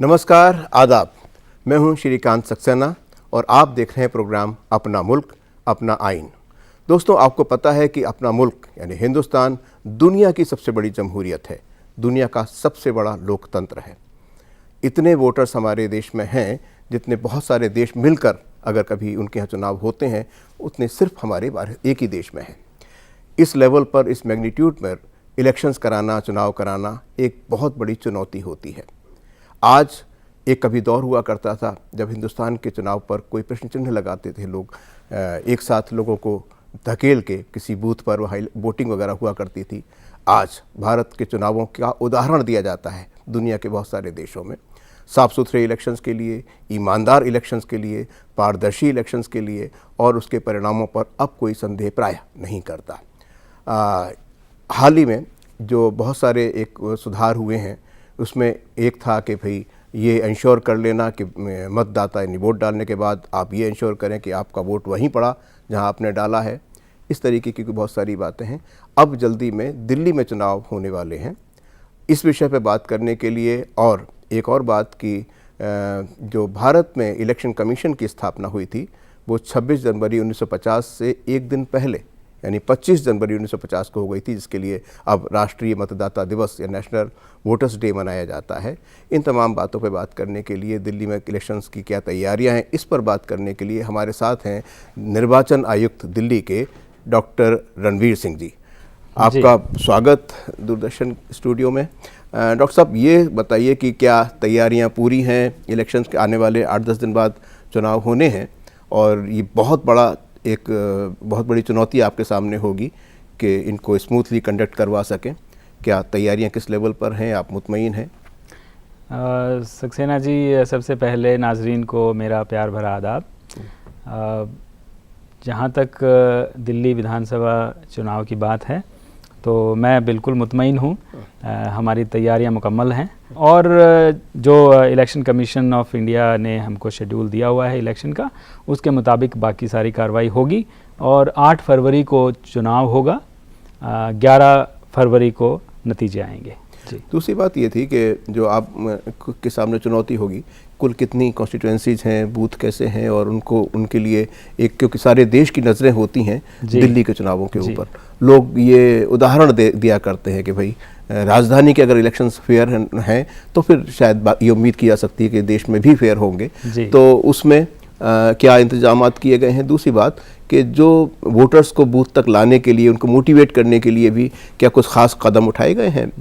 नमस्कार, आदाब। मैं हूं श्रीकांत सक्सेना और आप देख रहे हैं प्रोग्राम अपना मुल्क अपना आइन। दोस्तों, आपको पता है कि अपना मुल्क यानी हिंदुस्तान दुनिया की सबसे बड़ी जमहूरियत है, दुनिया का सबसे बड़ा लोकतंत्र है। इतने वोटर्स हमारे देश में हैं जितने बहुत सारे देश मिलकर अगर कभी उनके यहाँ चुनाव होते हैं उतने सिर्फ हमारे एक ही देश में हैं। इस लेवल पर, इस मैग्नीट्यूड में इलेक्शंस कराना, चुनाव कराना एक बहुत बड़ी चुनौती होती है। आज एक कभी दौर हुआ करता था जब हिंदुस्तान के चुनाव पर कोई प्रश्न चिन्ह लगाते थे लोग, एक साथ लोगों को धकेल के किसी बूथ पर वोटिंग वगैरह हुआ करती थी। आज भारत के चुनावों का उदाहरण दिया जाता है दुनिया के बहुत सारे देशों में, साफ़ सुथरे इलेक्शंस के लिए, ईमानदार इलेक्शंस के लिए, पारदर्शी इलेक्शंस के लिए, और उसके परिणामों पर अब कोई संदेह प्रायः नहीं करता। हाल ही में जो बहुत सारे एक सुधार हुए हैं उसमें एक था कि भाई ये इंश्योर कर लेना कि मतदाता यानी वोट डालने के बाद आप ये इंश्योर करें कि आपका वोट वहीं पड़ा जहां आपने डाला है। इस तरीके की बहुत सारी बातें हैं। अब जल्दी में दिल्ली में चुनाव होने वाले हैं। इस विषय पर बात करने के लिए और एक और बात की, जो भारत में इलेक्शन कमीशन की स्थापना हुई थी वो 26 जनवरी 1950 से एक दिन पहले यानी 25 जनवरी 1950 को हो गई थी, जिसके लिए अब राष्ट्रीय मतदाता दिवस या नेशनल वोटर्स डे मनाया जाता है। इन तमाम बातों पर बात करने के लिए, दिल्ली में इलेक्शंस की क्या तैयारियां हैं, इस पर बात करने के लिए हमारे साथ हैं निर्वाचन आयुक्त दिल्ली के डॉक्टर रणवीर सिंह जी। आपका स्वागत दूरदर्शन स्टूडियो में। डॉक्टर साहब, ये बताइए कि क्या तैयारियां पूरी हैं? इलेक्शंस के आने वाले 8-10 दिन बाद चुनाव होने हैं और ये बहुत बड़ी चुनौती आपके सामने होगी कि इनको स्मूथली कंडक्ट करवा सकें। क्या तैयारियां किस लेवल पर हैं? आप मुतमईन हैं? सक्सेना जी, सबसे पहले नाजरीन को मेरा प्यार भरा आदाब। जहाँ तक दिल्ली विधानसभा चुनाव की बात है तो मैं बिल्कुल मुतमईन हूँ। हमारी तैयारियां मुकम्मल हैं और जो इलेक्शन कमीशन ऑफ इंडिया ने हमको शेड्यूल दिया हुआ है इलेक्शन का, उसके मुताबिक बाकी सारी कार्रवाई होगी और 8 फरवरी को चुनाव होगा, 11 फरवरी को नतीजे आएंगे। दूसरी बात ये थी कि जो आप के सामने चुनौती होगी, कुल कितनी कॉन्स्टिट्यूएंसीज हैं, बूथ कैसे हैं, और उनके लिए एक, क्योंकि सारे देश की नज़रें होती हैं दिल्ली के चुनावों के ऊपर। लोग ये उदाहरण दिया करते हैं कि भाई राजधानी के अगर इलेक्शंस फेयर हैं तो फिर शायद ये उम्मीद की जा सकती है कि देश में भी फेयर होंगे। तो उसमें क्या इंतजामात किए गए हैं? दूसरी बात कि जो वोटर्स को बूथ तक लाने के लिए, उनको मोटिवेट करने के लिए भी क्या कुछ खास कदम उठाए गए हैं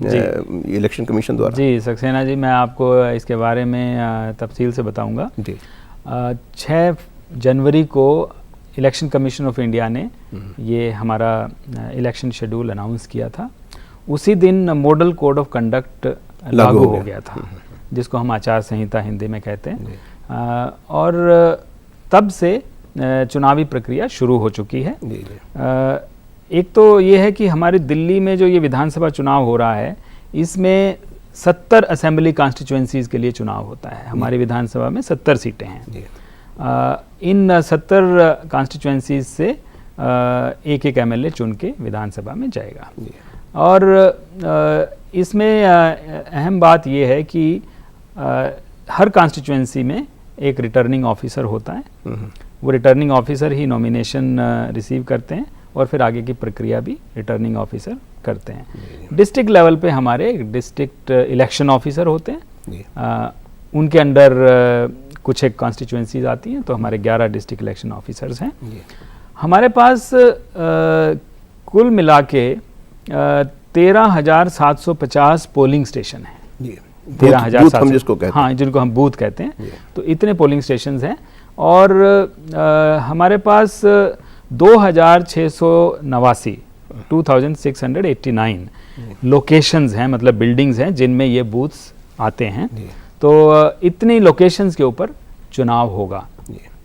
इलेक्शन कमीशन द्वारा? जी सक्सेना जी, मैं आपको इसके बारे में तफसील से बताऊंगा। 6 जनवरी को इलेक्शन कमीशन ऑफ इंडिया ने ये हमारा इलेक्शन शेड्यूल अनाउंस किया था। उसी दिन मॉडल कोड ऑफ कंडक्ट लागू हो गया था, जिसको हम आचार संहिता हिंदी में कहते हैं, और तब से चुनावी प्रक्रिया शुरू हो चुकी है। एक तो ये है कि हमारी दिल्ली में जो ये विधानसभा चुनाव हो रहा है, इसमें 70 असेंबली कॉन्स्टिट्यूएंसीज के लिए चुनाव होता है। हमारी विधानसभा में 70 सीटें हैं। इन 70 कॉन्स्टिट्यूएंसीज से एक एमएलए चुन के विधानसभा में जाएगा। और इसमें अहम बात यह है कि हर कॉन्स्टिट्यूएंसी में एक रिटर्निंग ऑफिसर होता है। वो रिटर्निंग ऑफिसर ही नॉमिनेशन रिसीव करते हैं और फिर आगे की प्रक्रिया भी रिटर्निंग ऑफिसर करते हैं। डिस्ट्रिक्ट लेवल पे हमारे डिस्ट्रिक्ट इलेक्शन ऑफिसर होते हैं। उनके अंडर कुछ एक कॉन्स्टिट्यूएंसीज आती हैं, तो हमारे 11 डिस्ट्रिक्ट इलेक्शन ऑफिसर्स हैं। हमारे पास कुल मिला के 13,750 पोलिंग स्टेशन हैं। 13,700 जिसको कहते हैं, हाँ, जिनको हम बूथ कहते हैं। तो इतने पोलिंग स्टेशंस हैं और हमारे पास 2689 लोकेशंस हैं, मतलब बिल्डिंग्स हैं जिनमें ये बूथ्स आते हैं। तो इतनी लोकेशंस के ऊपर चुनाव होगा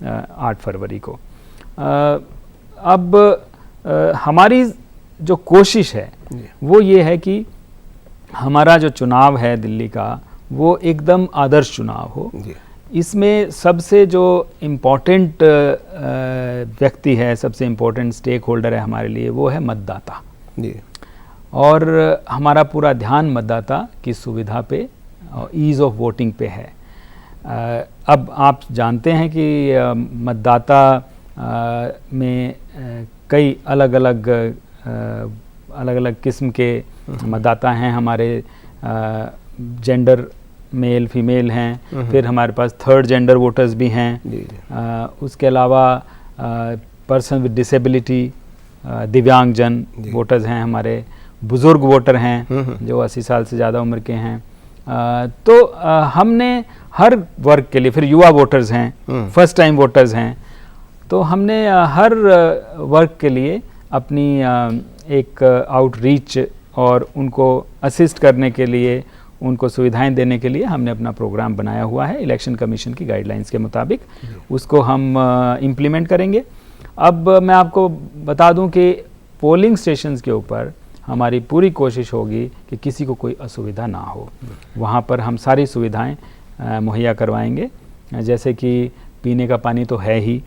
8 फरवरी को। अब हमारी जो कोशिश है वो ये है कि हमारा जो चुनाव है दिल्ली का, वो एकदम आदर्श चुनाव हो। इसमें सबसे जो इम्पोर्टेंट व्यक्ति है, सबसे इम्पोर्टेंट स्टेक होल्डर है हमारे लिए, वो है मतदाता। और हमारा पूरा ध्यान मतदाता की सुविधा पे और ईज़ ऑफ वोटिंग पे है। अब आप जानते हैं कि मतदाता में कई अलग अलग किस्म के मतदाता हैं। हमारे जेंडर मेल फीमेल हैं, फिर हमारे पास थर्ड जेंडर वोटर्स भी हैं, उसके अलावा पर्सन विद डिसेबिलिटी, दिव्यांगजन वोटर्स हैं, हमारे बुज़ुर्ग वोटर हैं जो 80 साल से ज़्यादा उम्र के हैं। तो हमने हर वर्ग के लिए, फिर युवा वोटर्स हैं, फर्स्ट टाइम वोटर्स हैं, तो हमने हर वर्ग के लिए अपनी एक आउटरीच और उनको असिस्ट करने के लिए, उनको सुविधाएं देने के लिए हमने अपना प्रोग्राम बनाया हुआ है। इलेक्शन कमीशन की गाइडलाइंस के मुताबिक उसको हम इम्प्लीमेंट करेंगे। अब मैं आपको बता दूं कि पोलिंग स्टेशंस के ऊपर हमारी पूरी कोशिश होगी कि किसी को कोई असुविधा ना हो। वहाँ पर हम सारी सुविधाएं मुहैया करवाएंगे, जैसे कि पीने का पानी तो है ही,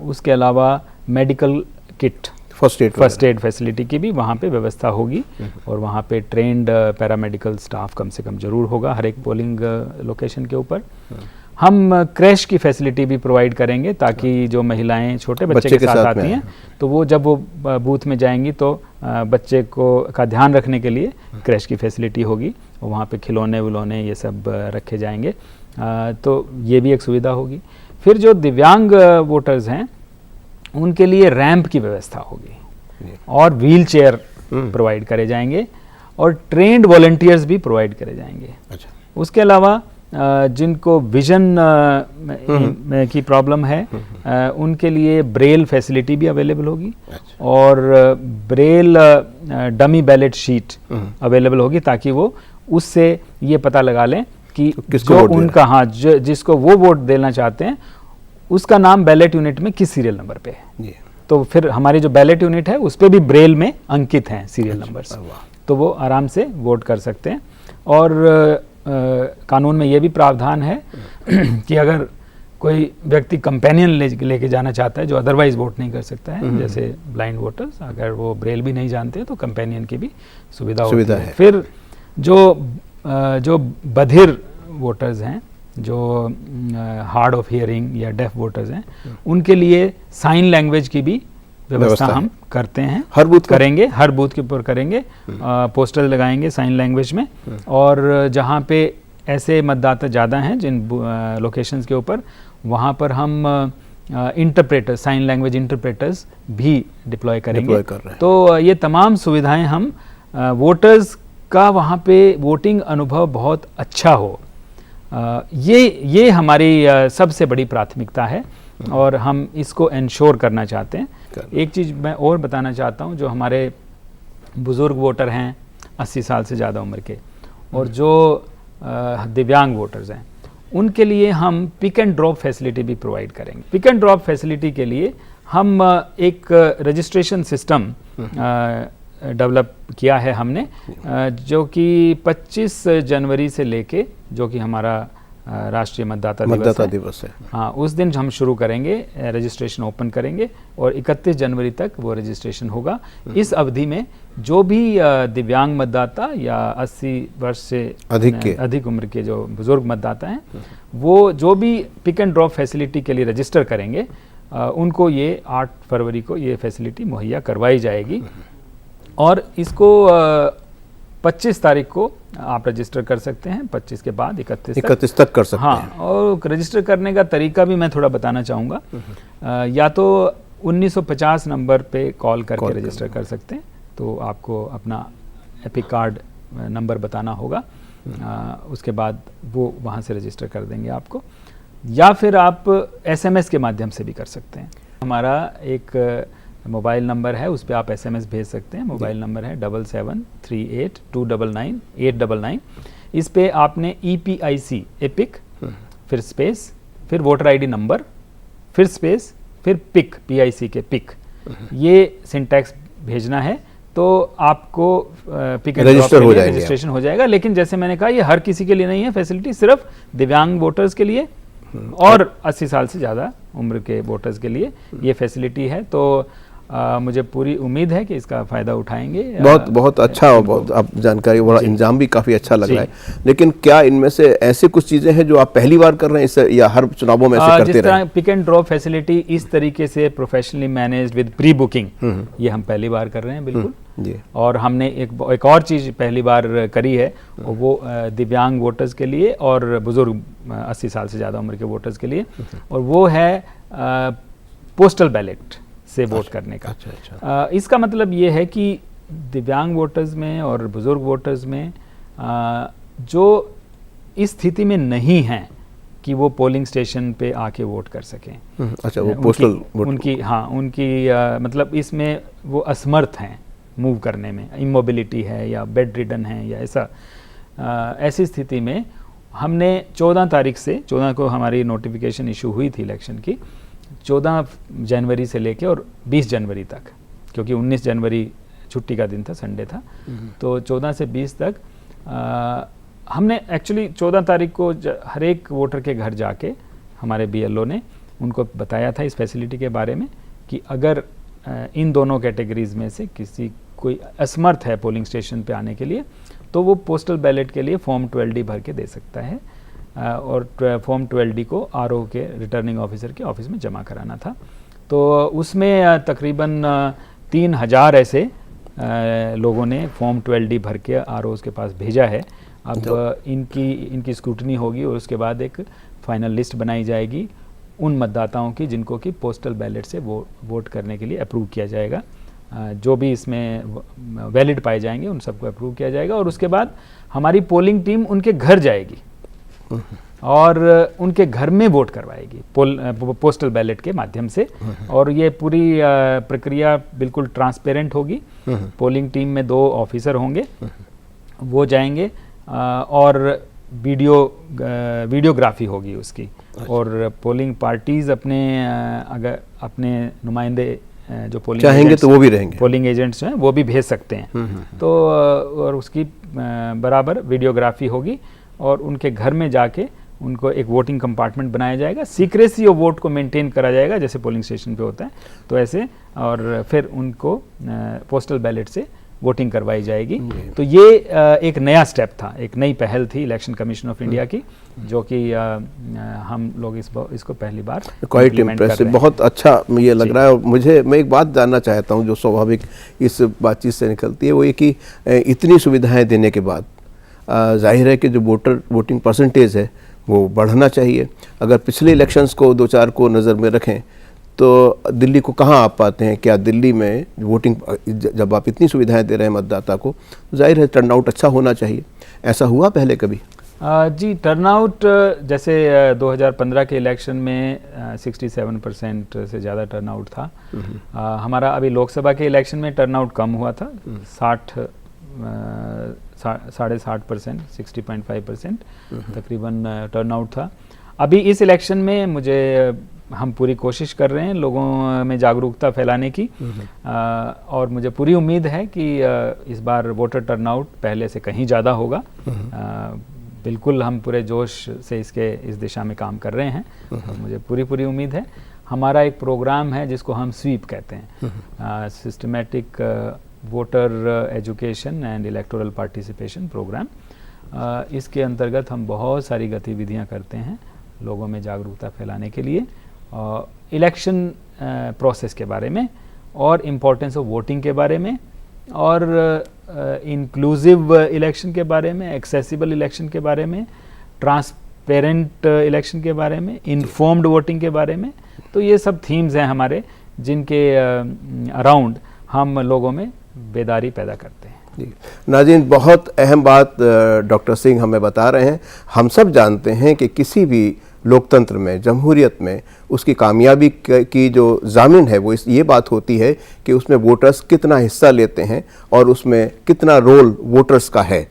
उसके अलावा medical kit, first aid facility की भी वहाँ पे व्यवस्था होगी, और वहाँ पे ट्रेंड पैरामेडिकल स्टाफ कम से कम जरूर होगा हर एक पोलिंग लोकेशन के ऊपर। हम क्रैश की फैसिलिटी भी प्रोवाइड करेंगे, ताकि जो महिलाएं छोटे बच्चे के साथ आती हैं तो वो जब वो बूथ में जाएंगी तो बच्चे का ध्यान रखने के लिए क्रैश की फैसिलिटी होगी, और वहाँ पे खिलौने विलौने ये सब रखे जाएंगे, तो ये भी एक सुविधा होगी। फिर जो दिव्यांग वोटर्स हैं उनके लिए रैंप की व्यवस्था होगी, और व्हील चेयर प्रोवाइड करे जाएंगे, और ट्रेंड वॉलंटियर्स भी प्रोवाइड करे जाएंगे। अच्छा। उसके अलावा जिनको विजन की प्रॉब्लम है उनके लिए ब्रेल फैसिलिटी भी अवेलेबल होगी। अच्छा। और Braille dummy ballot sheet available होगी, ताकि वो उससे ये पता लगा लें कि जो उनका, हाँ, जिसको वो वोट देना चाहते हैं उसका नाम बैलेट यूनिट में किस सीरियल नंबर पे है। तो फिर हमारी जो बैलेट यूनिट है उस पे भी ब्रेल में अंकित हैं सीरियल नंबर्स, तो वो आराम से वोट कर सकते हैं। और कानून में ये भी प्रावधान है कि अगर कोई व्यक्ति कंपेनियन लेके जाना चाहता है जो अदरवाइज वोट नहीं कर सकता है, जैसे ब्लाइंड वोटर्स, अगर वो ब्रेल भी नहीं जानते तो कंपेनियन की भी सुविधा होती है। फिर जो बधिर वोटर्स हैं, जो हार्ड ऑफ हियरिंग या डेफ वोटर्स हैं, उनके लिए साइन लैंग्वेज की भी व्यवस्था हम करते हैं, हर बूथ करेंगे, हर बूथ के ऊपर करेंगे, पोस्टर लगाएंगे साइन लैंग्वेज में। और जहाँ पे ऐसे मतदाता ज़्यादा हैं जिन लोकेशंस के ऊपर, वहाँ पर हम इंटरप्रेटर, साइन लैंग्वेज इंटरप्रेटर्स भी डिप्लॉय करेंगे। तो ये तमाम सुविधाएं हम वोटर्स का वहाँ पे वोटिंग अनुभव बहुत अच्छा हो, ये हमारी सबसे बड़ी प्राथमिकता है, और हम इसको इंश्योर करना चाहते हैं। एक चीज़ मैं और बताना चाहता हूँ, जो हमारे बुज़ुर्ग वोटर हैं 80 साल से ज़्यादा उम्र के, और जो दिव्यांग वोटर्स हैं, उनके लिए हम पिक एंड ड्रॉप फैसिलिटी भी प्रोवाइड करेंगे। पिक एंड ड्रॉप फैसिलिटी के लिए हम एक रजिस्ट्रेशन सिस्टम डेवलप किया है हमने, जो कि 25 जनवरी से लेके, जो कि हमारा राष्ट्रीय मतदाता दिवस है, हाँ, उस दिन हम शुरू करेंगे, रजिस्ट्रेशन ओपन करेंगे, और 31 जनवरी तक वो रजिस्ट्रेशन होगा। इस अवधि में जो भी दिव्यांग मतदाता या 80 वर्ष से अधिक उम्र के जो बुजुर्ग मतदाता हैं, वो जो भी पिक एंड ड्रॉप फैसिलिटी के लिए रजिस्टर करेंगे, उनको ये 8 फरवरी को ये फैसिलिटी मुहैया करवाई जाएगी। और इसको 25 तारीख को आप रजिस्टर कर सकते हैं, 25 के बाद 31 तक कर सकते हैं। हाँ, और रजिस्टर करने का तरीका भी मैं थोड़ा बताना चाहूँगा। या तो 1950 नंबर पे कॉल करके रजिस्टर कर सकते हैं, तो आपको अपना एपिक कार्ड नंबर बताना होगा, उसके बाद वो वहाँ से रजिस्टर कर देंगे आपको। या फिर आप SMS के माध्यम से भी कर सकते हैं। हमारा एक मोबाइल नंबर है, उस पर आप SMS भेज सकते हैं। मोबाइल नंबर है 7738299899। इस पे आपने EPIC एपिक, फिर स्पेस, फिर वोटर ID नंबर, फिर स्पेस, फिर पिक, PIC के पिक, ये सिंटैक्स भेजना है, तो आपको पिक एंड ड्रॉप के लिए रजिस्ट्रेशन हो जाएगा। लेकिन जैसे मैंने कहा, ये हर किसी के लिए नहीं है फैसिलिटी, सिर्फ दिव्यांग वोटर्स के लिए और 80 साल से ज़्यादा उम्र के वोटर्स के लिए ये फैसिलिटी है। तो मुझे पूरी उम्मीद है कि इसका फ़ायदा उठाएंगे। बहुत अच्छा और बहुत आप जानकारी, बड़ा इंजाम भी काफ़ी अच्छा लग रहा है। लेकिन क्या इनमें से ऐसी कुछ चीज़ें हैं जो आप पहली बार कर रहे हैं इससे, या हर चुनावों में ऐसे करते रहे? जिस तरह पिक एंड ड्रॉप फैसिलिटी इस तरीके से professionally managed with pre booking, ये हम पहली बार कर रहे हैं बिल्कुल जी। और हमने एक और चीज़ पहली बार करी है, वो दिव्यांग वोटर्स के लिए और बुज़ुर्ग 80 साल से ज़्यादा उम्र के वोटर्स के लिए, और वो है पोस्टल बैलेट से वोट करने का। इसका मतलब ये है कि दिव्यांग वोटर्स में और बुज़ुर्ग वोटर्स में जो इस स्थिति में नहीं हैं कि वो पोलिंग स्टेशन पे आके वोट कर सकें, अच्छा, वो पोस्टल उनकी मतलब इसमें वो असमर्थ हैं मूव करने में, इमोबिलिटी है या बेड रिडन है या ऐसी स्थिति में हमने 14 तारीख से 14 को हमारी नोटिफिकेशन इशू हुई थी इलेक्शन की, 14 जनवरी से लेके और 20 जनवरी तक, क्योंकि 19 जनवरी छुट्टी का दिन था, संडे था, तो 14 से 20 तक हमने एक्चुअली 14 तारीख को हर एक वोटर के घर जाके हमारे BLO ने उनको बताया था इस फैसिलिटी के बारे में कि अगर इन दोनों कैटेगरीज में से कोई असमर्थ है पोलिंग स्टेशन पे आने के लिए, तो वो पोस्टल बैलेट के लिए फॉर्म 12D भर के दे सकता है, और फॉर्म 12D को RO के रिटर्निंग ऑफिसर के ऑफिस में जमा कराना था। तो उसमें तकरीबन 3000 ऐसे लोगों ने फॉर्म 12D भर के ROs के पास भेजा है। अब इनकी स्क्रूटनी होगी और उसके बाद एक फाइनल लिस्ट बनाई जाएगी उन मतदाताओं की जिनको कि पोस्टल बैलेट से वोट करने के लिए अप्रूव किया जाएगा। जो भी इसमें वैलिड पाए जाएंगे उन सबको अप्रूव किया जाएगा, और उसके बाद हमारी पोलिंग टीम उनके घर जाएगी और उनके घर में वोट करवाएगी पोस्टल बैलेट के माध्यम से, और ये पूरी प्रक्रिया बिल्कुल ट्रांसपेरेंट होगी। पोलिंग टीम में 2 ऑफिसर होंगे, वो जाएंगे और वीडियोग्राफी होगी उसकी, और पोलिंग पार्टीज अपने नुमाइंदे जो पोलिंग चाहेंगे तो वो भी रहेंगे, पोलिंग एजेंट्स हैं वो भी भेज सकते हैं। तो और उसकी बराबर वीडियोग्राफी होगी और उनके घर में जाके उनको एक वोटिंग कंपार्टमेंट बनाया जाएगा, सीक्रेसी ऑफ वोट को मेंटेन करा जाएगा जैसे पोलिंग स्टेशन पे होता है, तो ऐसे, और फिर उनको पोस्टल बैलेट से वोटिंग करवाई जाएगी। तो ये एक नया स्टेप था, एक नई पहल थी इलेक्शन कमीशन ऑफ इंडिया की, जो कि हम लोग इसको पहली बार क्वाइट इम्प्रेसिव, बहुत अच्छा ये लग रहा है। और मैं एक बात जानना चाहता हूँ जो स्वाभाविक इस बातचीत से निकलती है, वो ये कि इतनी सुविधाएं देने के बाद जाहिर है कि जो वोटिंग परसेंटेज है वो बढ़ना चाहिए। अगर पिछले इलेक्शंस को 2-4 को नज़र में रखें तो दिल्ली को कहाँ आप पाते हैं? क्या दिल्ली में वोटिंग, जब आप इतनी सुविधाएं दे रहे हैं मतदाता को, जाहिर है टर्नआउट अच्छा होना चाहिए, ऐसा हुआ पहले कभी? जी, टर्नआउट जैसे 2015 के इलेक्शन में 67% से ज़्यादा टर्नआउट था। हमारा अभी लोकसभा के इलेक्शन में टर्नआउट कम हुआ था, 60.5%, 60.5% तकरीबन टर्नआउट था। अभी इस इलेक्शन में हम पूरी कोशिश कर रहे हैं लोगों में जागरूकता फैलाने की, और मुझे पूरी उम्मीद है कि इस बार वोटर टर्नआउट पहले से कहीं ज़्यादा होगा। बिल्कुल हम पूरे जोश से इस दिशा में काम कर रहे हैं, मुझे पूरी उम्मीद है। हमारा एक प्रोग्राम है जिसको हम स्वीप कहते हैं, systematic voter education and electoral participation programme. इसके अंतर्गत हम बहुत सारी गतिविधियां करते हैं लोगों में जागरूकता फैलाने के लिए, इलेक्शन प्रोसेस के बारे में और इम्पोर्टेंस ऑफ वोटिंग के बारे में, और इंक्लूसिव इलेक्शन के बारे में, एक्सेसिबल इलेक्शन के बारे में, ट्रांसपेरेंट इलेक्शन के बारे में, इन्फॉर्म्ड वोटिंग के बारे में। तो ये सब थीम्स हैं हमारे जिनके अराउंड हम लोगों में बेदारी पैदा करते हैं। नाज़रीन, बहुत अहम बात डॉक्टर सिंह हमें बता रहे हैं। हम सब जानते हैं कि किसी भी लोकतंत्र में, जमहूरियत में, उसकी कामयाबी की जो ज़ामिन है वो ये बात होती है कि उसमें वोटर्स कितना हिस्सा लेते हैं और उसमें कितना रोल वोटर्स का है।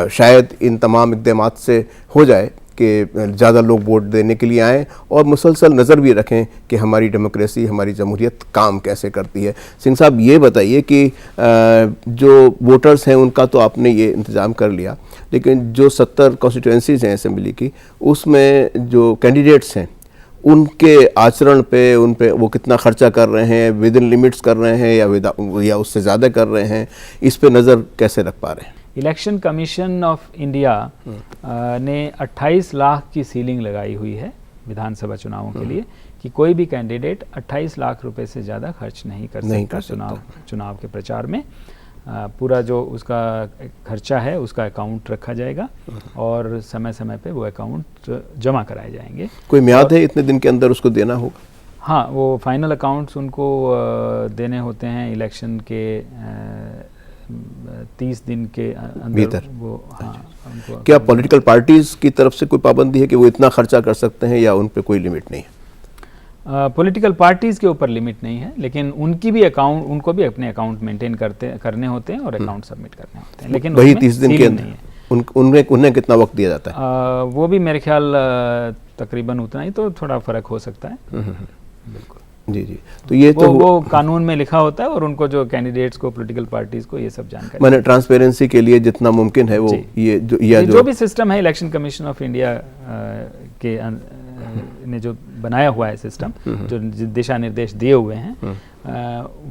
शायद इन तमाम इक़दामात से हो जाए कि ज़्यादा लोग वोट देने के लिए आएँ और मुसलसल नज़र भी रखें कि हमारी डेमोक्रेसी, हमारी जमहूरियत काम कैसे करती है। सिंह साहब, ये बताइए कि जो वोटर्स हैं उनका तो आपने ये इंतज़ाम कर लिया, लेकिन जो 70 कॉन्स्टिट्यूएंसीज़ हैं असेंबली की, उसमें जो कैंडिडेट्स हैं उनके आचरण पे, उन पे वो कितना खर्चा कर रहे हैं, विद इन लिमिट्स कर रहे हैं या उससे ज़्यादा कर रहे हैं, इस पे नज़र कैसे रख पा रहे हैं? इलेक्शन कमीशन ऑफ इंडिया ने 28 लाख की सीलिंग लगाई हुई है विधानसभा चुनावों के लिए कि कोई भी कैंडिडेट 28 लाख रुपए से ज़्यादा खर्च नहीं कर सकता चुनाव के प्रचार में। पूरा जो उसका खर्चा है उसका अकाउंट रखा जाएगा और समय समय पे वो अकाउंट जमा कराए जाएंगे। कोई म्याद है इतने दिन के अंदर उसको देना होगा? हाँ, वो फाइनल अकाउंट्स उनको देने होते हैं इलेक्शन के 30 दिन के अंदर वो। हाँ, क्या पॉलिटिकल पार्टीज की तरफ से कोई पाबंदी है कि वो इतना खर्चा कर सकते हैं या उन पे कोई लिमिट नहीं है? पॉलिटिकल पार्टीज के ऊपर लिमिट नहीं है, लेकिन उनको भी अपने अकाउंट मेंटेन करने होते हैं और अकाउंट सबमिट करने होते हैं, लेकिन वही 30 दिन के अंदर उन्हें कितना वक्त दिया जाता है? वो भी मेरे ख्याल तकरीबन उतना ही, तो थोड़ा फर्क हो सकता है। बिल्कुल जी जी। तो ये वो कानून में लिखा होता है और उनको जो कैंडिडेट्स को, पॉलिटिकल पार्टीज को ये सब जानकारी, मैंने ट्रांसपेरेंसी के लिए जितना मुमकिन है वो जो भी सिस्टम है इलेक्शन कमीशन ऑफ इंडिया के ने जो बनाया हुआ है सिस्टम, जो दिशा निर्देश दिए हुए हैं,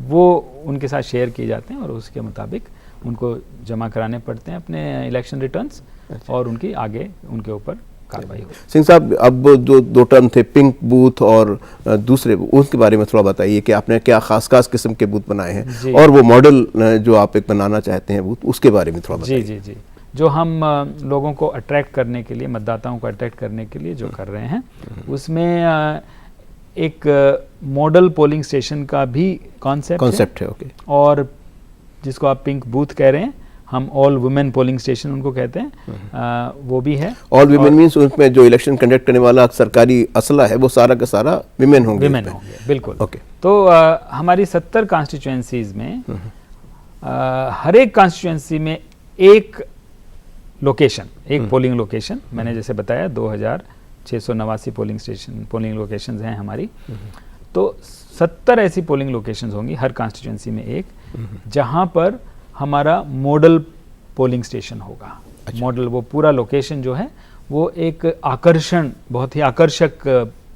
वो उनके साथ शेयर किए जाते हैं और उसके मुताबिक उनको जमा कराने पड़ते हैं अपने इलेक्शन रिटर्न्स और उनकी आगे उनके ऊपर कार्रवाई हो। सिंह साहब, अब जो दो टर्म थे, पिंक बूथ और दूसरे, उसके बारे में थोड़ा बताइए कि आपने क्या खास किस्म के बूथ बनाए हैं और वो मॉडल जो आप एक बनाना चाहते हैं बूथ, उसके बारे में थोड़ा बताइए। जी जी जी। जो हम लोगों को अट्रैक्ट करने के लिए, मतदाताओं को अट्रैक्ट करने के लिए जो कर रहे हैं, उसमें एक मॉडल पोलिंग स्टेशन का भी कॉन्सेप्ट है। ओके। और जिसको आप पिंक बूथ कह रहे हैं, हम ऑल वुमेन पोलिंग स्टेशन उनको कहते हैं, वो भी है। ऑल वुमेन मींस उसमें जो इलेक्शन कंडक्ट करने वाला सरकारी असला है वो सारा का सारा विमेन होंगे? बिल्कुल। ओके। तो हमारी 70 कॉन्स्टिट्यूएंसीज में हर एक कॉन्स्टिट्यूएंसी में एक लोकेशन, एक पोलिंग लोकेशन, मैंने जैसे बताया 2689 पोलिंग लोकेशंस हैं हमारी, तो 70 ऐसी पोलिंग लोकेशंस होंगी हर कॉन्स्टिट्यूएंसी में एक, जहां पर हमारा मॉडल पोलिंग स्टेशन होगा। मॉडल, वो पूरा लोकेशन जो है वो एक बहुत ही आकर्षक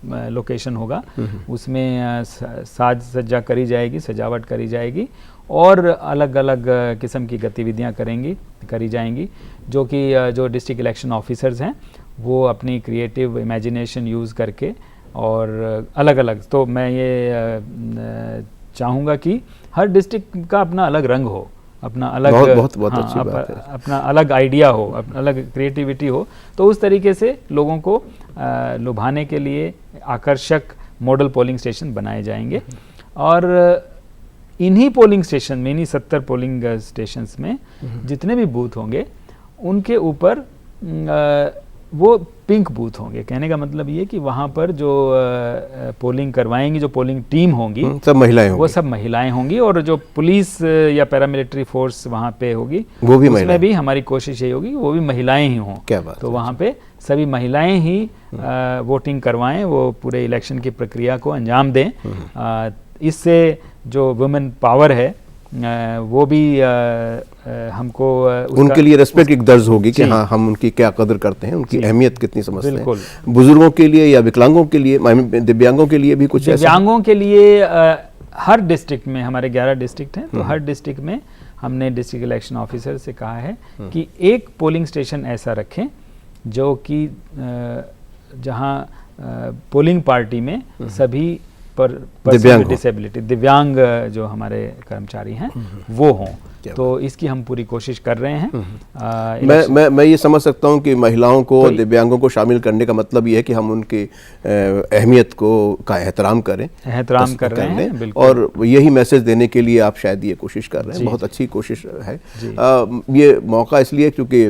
लोकेशन होगा। उसमें साज सज्जा करी जाएगी, सजावट करी जाएगी और अलग अलग किस्म की गतिविधियां करी जाएंगी, जो कि जो डिस्ट्रिक्ट इलेक्शन ऑफिसर्स हैं वो अपनी क्रिएटिव इमेजिनेशन यूज़ करके और अलग अलग, तो मैं ये चाहूँगा कि हर डिस्ट्रिक्ट का अपना अलग रंग हो, अपना अलग बहुत अच्छी बात है, अपना अलग आइडिया हो, अलग क्रिएटिविटी हो। तो उस तरीके से लोगों को लुभाने के लिए आकर्षक मॉडल पोलिंग स्टेशन बनाए जाएंगे और इन्हीं पोलिंग स्टेशन में, इन्हीं 70 पोलिंग स्टेशंस में जितने भी बूथ होंगे उनके ऊपर वो पिंक बूथ होंगे। कहने का मतलब ये कि वहाँ पर जो पोलिंग करवाएंगी, जो पोलिंग टीम होंगी, सब महिलाएं होंगी, वो सब महिलाएं होंगी और जो पुलिस या पैरामिलिट्री फोर्स वहाँ पे होगी वो भी उसमें भी हमारी कोशिश यही होगी वो भी महिलाएं ही हों। क्या बात। तो वहाँ पे सभी महिलाएं ही वोटिंग करवाएं, वो पूरे इलेक्शन की प्रक्रिया को अंजाम दें। इससे जो वुमेन पावर है वो भी हमको उनके लिए रेस्पेक्ट एक दर्ज होगी कि हाँ, हम उनकी क्या कदर करते हैं, उनकी अहमियत कितनी समझते हैं। बुजुर्गों के लिए या विकलांगों के लिए, दिव्यांगों के लिए भी कुछ? दिव्यांगों के लिए हर डिस्ट्रिक्ट में, हमारे 11 डिस्ट्रिक्ट हैं, तो हर डिस्ट्रिक्ट में हमने डिस्ट्रिक्ट इलेक्शन ऑफिसर से कहा है कि एक पोलिंग स्टेशन ऐसा रखें जो कि जहाँ पोलिंग पार्टी में सभी डिसेबिलिटी, दिव्यांग जो हमारे कर्मचारी हैं वो हों। तो इसकी हम पूरी कोशिश कर रहे हैं। मैं ये समझ सकता हूँ कि महिलाओं को, दिव्यांगों को शामिल करने का मतलब ये है कि हम उनकी अहमियत का एहतराम कर रहे हैं और यही मैसेज देने के लिए आप शायद ये कोशिश कर रहे हैं। बहुत अच्छी कोशिश है। ये मौका इसलिए क्योंकि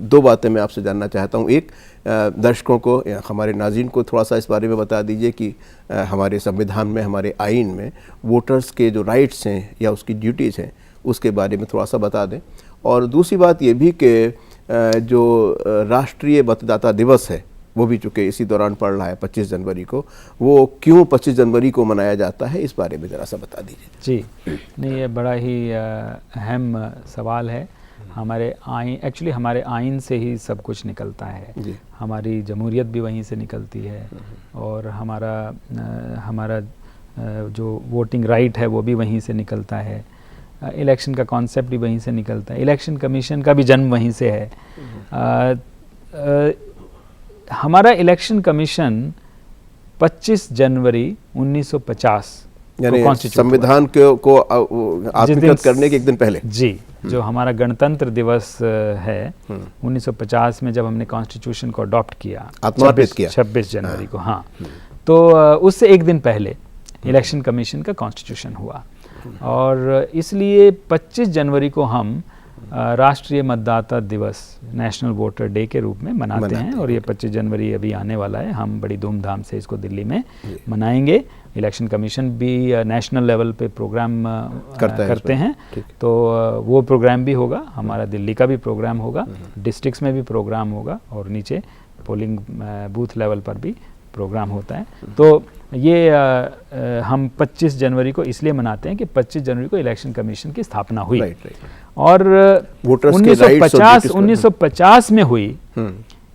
दो बातें मैं आपसे जानना चाहता हूँ। एक, दर्शकों को, हमारे नाज़रीन को थोड़ा सा इस बारे में बता दीजिए कि हमारे संविधान में, हमारे आइन में वोटर्स के जो राइट्स हैं या उसकी ड्यूटीज़ हैं उसके बारे में थोड़ा सा बता दें। और दूसरी बात ये भी कि जो राष्ट्रीय मतदाता दिवस है वो भी चूँकि इसी दौरान पड़ रहा है 25 जनवरी को, वो क्यों 25 जनवरी को मनाया जाता है, इस बारे में ज़रा सा बता दीजिए। जी, नहीं, ये बड़ा ही अहम सवाल है हमारे आइन, एक्चुअली हमारे आइन से ही सब कुछ निकलता है। हमारी जमहूरियत भी वहीं से निकलती है और हमारा जो वोटिंग राइट है वो भी वहीं से निकलता है। इलेक्शन का कॉन्सेप्ट भी वहीं से निकलता है। इलेक्शन कमीशन का भी जन्म वहीं से है। हमारा इलेक्शन कमीशन 25 जनवरी 1950 यानी संविधान को आत्मकृत करने के एक दिन पहले जी, जो हमारा गणतंत्र दिवस है 1950 में जब हमने कॉन्स्टिट्यूशन को अडॉप्ट किया, 26 जनवरी को, हाँ, तो उससे एक दिन पहले इलेक्शन कमीशन का कॉन्स्टिट्यूशन हुआ और इसलिए 25 जनवरी को हम राष्ट्रीय मतदाता दिवस, नेशनल वोटर डे के रूप में मनाते हैं और ये 25 जनवरी अभी आने वाला है। हम बड़ी धूमधाम से इसको दिल्ली में मनाएंगे। इलेक्शन कमीशन भी नेशनल लेवल पे प्रोग्राम करते हैं, तो वो प्रोग्राम भी होगा। हमारा दिल्ली का भी प्रोग्राम होगा, डिस्ट्रिक्ट्स में भी प्रोग्राम होगा और नीचे पोलिंग बूथ लेवल पर भी प्रोग्राम होता है। तो ये हम 25 जनवरी को इसलिए मनाते हैं कि 25 जनवरी को इलेक्शन कमीशन की स्थापना हुई और 1950 में हुई।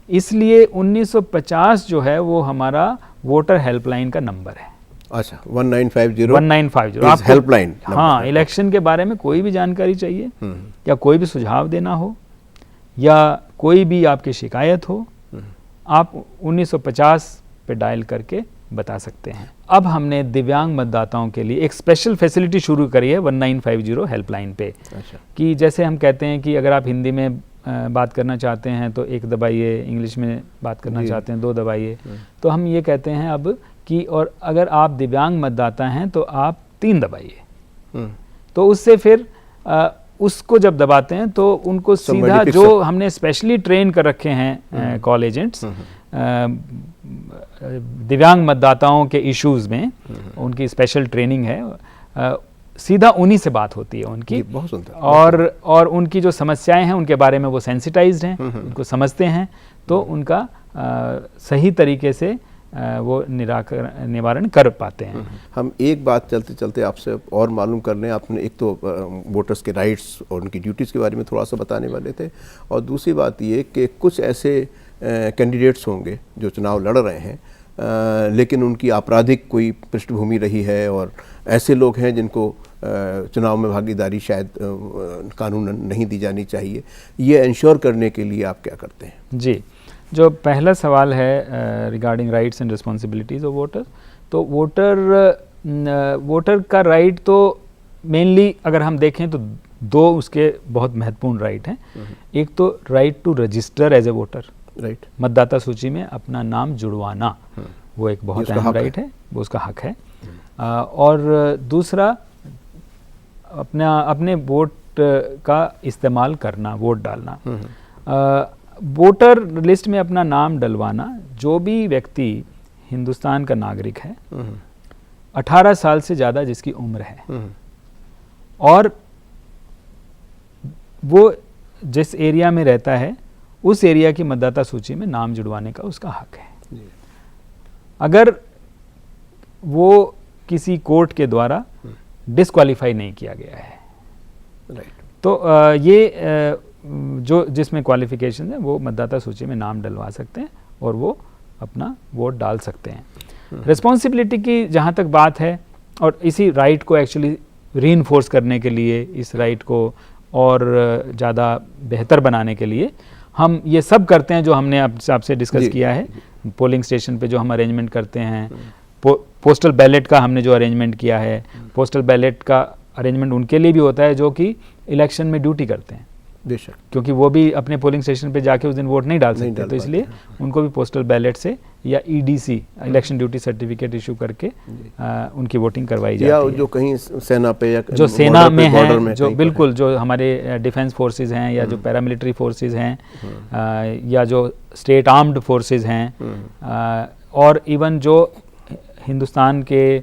इसलिए 1950 जो है वो हमारा वोटर हेल्पलाइन का नंबर है। अच्छा, 1950 आप हेल्पलाइन। हाँ, इलेक्शन के बारे में कोई भी जानकारी चाहिए या कोई भी सुझाव देना हो या कोई भी आपकी शिकायत हो, आप 1950 पे डायल करके बता सकते हैं। अब हमने दिव्यांग मतदाताओं के लिए एक स्पेशल फैसिलिटी शुरू करी है 1950 हेल्पलाइन पे। अच्छा। कि जैसे हम कहते हैं कि अगर आप हिंदी में बात करना चाहते हैं तो 1 दबाइए, इंग्लिश में बात करना चाहते हैं 2 दबाइए, तो हम ये कहते हैं अब कि और अगर आप दिव्यांग मतदाता हैं तो आप 3 दबाइए। तो उससे फिर उसको जब दबाते हैं तो उनको सीधा जो हमने स्पेशली ट्रेन कर रखे हैं कॉल एजेंट्स दिव्यांग मतदाताओं के इश्यूज में, उनकी स्पेशल ट्रेनिंग है, सीधा उन्हीं से बात होती है उनकी। बहुत सुंदर। और उनकी जो समस्याएं हैं उनके बारे में वो सेंसिटाइज्ड हैं, उनको समझते हैं, तो उनका सही तरीके से वो निवारण कर पाते हैं। हम एक बात चलते चलते आपसे और मालूम कर लें। आपने एक तो वोटर्स के राइट्स और उनकी ड्यूटीज़ के बारे में थोड़ा सा बताने वाले थे, और दूसरी बात ये कि कुछ ऐसे कैंडिडेट्स होंगे जो चुनाव लड़ रहे हैं लेकिन उनकी आपराधिक कोई पृष्ठभूमि रही है और ऐसे लोग हैं जिनको चुनाव में भागीदारी शायद कानून नहीं दी जानी चाहिए। ये इंश्योर करने के लिए आप क्या करते हैं? जी, जो पहला सवाल है regarding rights and responsibilities of voter, तो वोटर का राइट तो मेनली अगर हम देखें तो 2 उसके बहुत महत्वपूर्ण राइट हैं। एक तो right to register as a voter, right, मतदाता सूची में अपना नाम जुड़वाना, वो एक बहुत अहम राइट है, वो उसका हक है। और दूसरा अपने वोट का इस्तेमाल करना, वोट डालना, वोटर लिस्ट में अपना नाम डलवाना। जो भी व्यक्ति हिंदुस्तान का नागरिक है, 18 साल से ज़्यादा जिसकी उम्र है और वो जिस एरिया में रहता है उस एरिया की मतदाता सूची में नाम जुड़वाने का उसका हक है। अगर वो किसी कोर्ट के द्वारा डिस्क्वालीफाई नहीं किया गया है, तो ये जो जिसमें क्वालिफिकेशन है वो मतदाता सूची में नाम डलवा सकते हैं और वो अपना वोट डाल सकते हैं। रिस्पॉन्सिबिलिटी की जहाँ तक बात है, और इसी राइट को एक्चुअली रीइंफोर्स करने के लिए, इस राइट को और ज़्यादा बेहतर बनाने के लिए हम ये सब करते हैं जो हमने आपसे डिस्कस किया है। पोलिंग स्टेशन पे जो हम अरेंजमेंट करते हैं, पोस्टल बैलेट का हमने जो अरेंजमेंट किया है, पोस्टल बैलेट का अरेंजमेंट उनके लिए भी होता है जो कि इलेक्शन में ड्यूटी करते हैं, बेशक, क्योंकि वो भी अपने पोलिंग स्टेशन पे जाके उस दिन वोट नहीं डाल सकते, तो इसलिए उनको भी पोस्टल बैलेट से या EDC election duty certificate issue करके उनकी वोटिंग करवाई जाती है। जो कहीं सेना पे या जो सेना में है, जो बिल्कुल जो हमारे डिफेंस फोर्सेस हैं या जो पैरामिलिट्री फोर्सेस हैं या जो स्टेट आर्म्ड फोर्सेस हैं, और इवन जो हिंदुस्तान के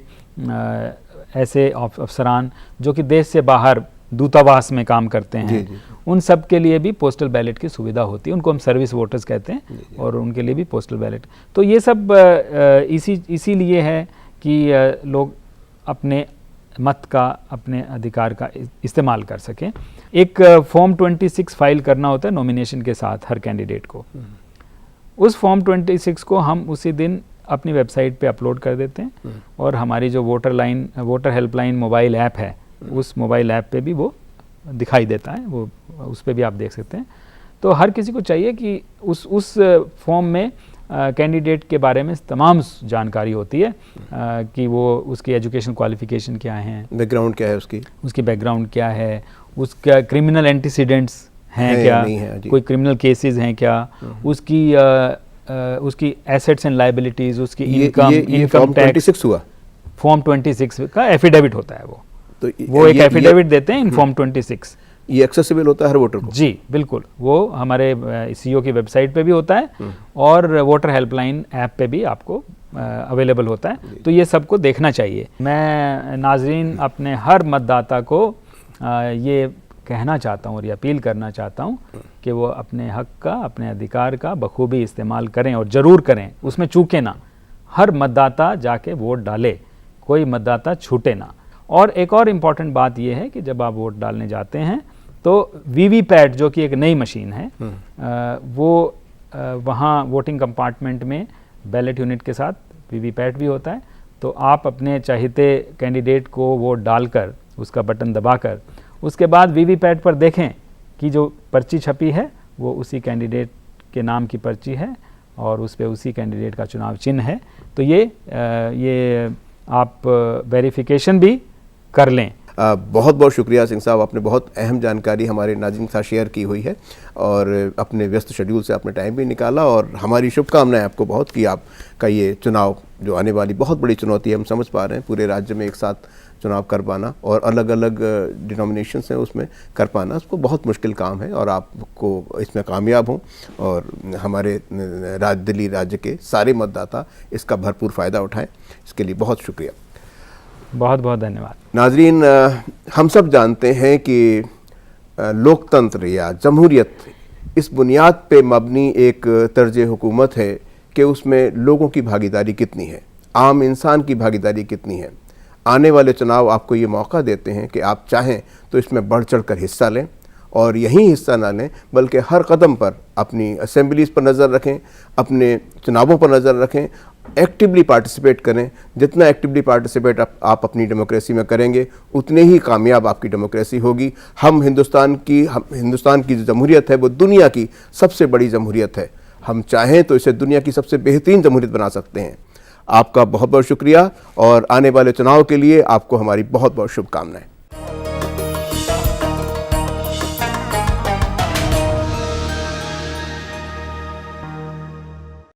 ऐसे अफसरान जो कि देश से बाहर दूतावास में काम करते हैं, उन सब के लिए भी पोस्टल बैलेट की सुविधा होती है। उनको हम सर्विस वोटर्स कहते हैं और उनके लिए भी पोस्टल बैलेट। तो ये सब इसीलिए है कि लोग अपने मत का, अपने अधिकार का इस्तेमाल कर सकें। एक फॉर्म 26 फाइल करना होता है नॉमिनेशन के साथ हर कैंडिडेट को। उस फॉर्म 26 को हम उसी दिन अपनी वेबसाइट पे अपलोड कर देते हैं और हमारी जो वोटर हेल्पलाइन मोबाइल ऐप है, उस मोबाइल ऐप पे भी वो दिखाई देता है, वो उस पे भी आप देख सकते हैं। तो हर किसी को चाहिए कि उस फॉर्म में कैंडिडेट के बारे में तमाम जानकारी होती है कि वो उसकी एजुकेशन क्वालिफिकेशन क्या है, बैकग्राउंड क्या है, उसकी बैकग्राउंड क्या है, उसका क्रिमिनल एंटीसीडेंट्स हैं क्या, कोई क्रिमिनल केसेस हैं क्या, उसकी एसेट्स एंड लाइबिलिटीज, उसकी इनकम टैक्स। हुआ फॉर्म 26 का एफिडेविट होता है वो एक एफिडेविट देते हैं इन फॉर्म 26। ये एक्सेसिबल होता है हर वोटर को? जी बिल्कुल, वो हमारे सीईओ की वेबसाइट पे भी होता है और वोटर हेल्पलाइन ऐप पे भी आपको अवेलेबल होता है। तो ये सबको देखना चाहिए। मैं नाजरीन अपने हर मतदाता को ये कहना चाहता हूँ और ये अपील करना चाहता हूँ कि वो अपने हक का, अपने अधिकार का बखूबी इस्तेमाल करें और ज़रूर करें, उसमें चूकें ना। हर मतदाता जाके वोट डाले, कोई मतदाता छूटे ना। और एक और इम्पॉर्टेंट बात यह है कि जब आप वोट डालने जाते हैं तो वीवीपैट, जो कि एक नई मशीन है, वो वहाँ वोटिंग कंपार्टमेंट में बैलेट यूनिट के साथ वीवीपैट भी होता है। तो आप अपने चाहते कैंडिडेट को वोट डालकर उसका बटन दबाकर उसके बाद वीवीपैट पर देखें कि जो पर्ची छपी है वो उसी कैंडिडेट के नाम की पर्ची है और उस पर उसी कैंडिडेट का चुनाव चिन्ह है। तो ये आप वेरिफिकेशन भी कर लें। बहुत बहुत शुक्रिया सिंह साहब, आपने बहुत अहम जानकारी हमारे नाज़रीन के साथ शेयर की हुई है और अपने व्यस्त शेड्यूल से आपने टाइम भी निकाला। और हमारी शुभकामनाएं आपको बहुत कि आपका ये चुनाव जो आने वाली बहुत बड़ी चुनौती है, हम समझ पा रहे हैं, पूरे राज्य में एक साथ चुनाव कर पाना और अलग अलग डिनोमिनेशंस हैं उसमें कर पाना, उसको बहुत मुश्किल काम है और आपको इसमें कामयाब हों और हमारे दिल्ली राज्य के सारे मतदाता इसका भरपूर फ़ायदा उठाएं। इसके लिए बहुत शुक्रिया। बहुत बहुत धन्यवाद। नाजरीन, हम सब जानते हैं कि लोकतंत्र या जमहूरियत इस बुनियाद पे मबनी एक तर्ज हुकूमत है कि उसमें लोगों की भागीदारी कितनी है, आम इंसान की भागीदारी कितनी है। आने वाले चुनाव आपको ये मौका देते हैं कि आप चाहें तो इसमें बढ़ चढ़ कर हिस्सा लें और यहीं हिस्सा ना लें बल्कि हर कदम पर अपनी असेंबलीज़ पर नज़र रखें, अपने चुनावों पर नज़र रखें, एक्टिवली पार्टिसिपेट करें। जितना एक्टिवली पार्टिसिपेट आप अपनी डेमोक्रेसी में करेंगे उतने ही कामयाब आपकी डेमोक्रेसी होगी। हिंदुस्तान की जो जमहूरियत है वो दुनिया की सबसे बड़ी जमहूरियत है। हम चाहें तो इसे दुनिया की सबसे बेहतरीन जमहूरियत बना सकते हैं। आपका बहुत बहुत शुक्रिया और आने वाले चुनाव के लिए आपको हमारी बहुत बहुत शुभकामनाएं।